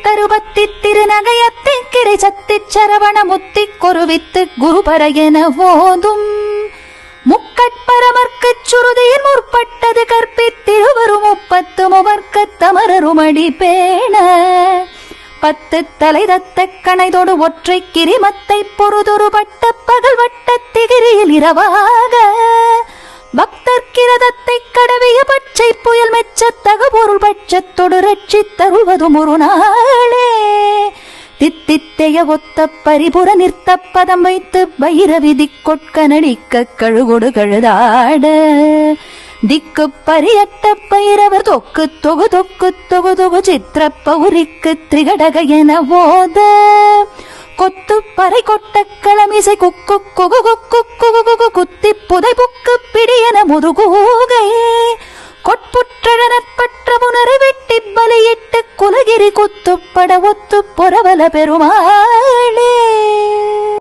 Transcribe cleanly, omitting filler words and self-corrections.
தருபத்தி திருநகையத்தி கிரை சத்தி சரவண முத்தி கொருவித்து குருபர என ஓதும் முக்கட்பரமர்க்குச் சுருதியின் முற்பட்டது கற்பித்திருவரும் 30 முவர்க்கத் தமரருமடி பேண 10 தலை தத்த கணைதொடு ஒற்றை கிரிமத்தை பொறுதொரு பட்ட பகல் வட்ட திகிரியில் இரவாக பக்தர் கிரதத்தை கடவிய பச்சை புயல் மெச்சத்தக பொருள் பட்சத்தொடு ரட்சித் தருவதும் ஒரு நாளே தித்தித்தைய ஒத்த பரிபுற நிறுத்த பதம் வைத்து பைரவி திக்கொட்க நடிக்க கழுகொடு கழுதாட திக்கு பரியட்ட பைரவர் தொக்கு தொகு தொக்கு தொகு தொகு சித்திர பௌரிக்கு திரிகடக என ஓத கொத்து பறை கொட்ட களமிசை குக்கு குகு குக்கு குகு குகு குத்தி புதை புக்கு பிடியன முதுகூகை கொட்புற்றழனற்பற்ற புனரை வெட்டி பலியிட்டு குலகிரி குத்துப்பட ஒத்து புறவல பெருமாளே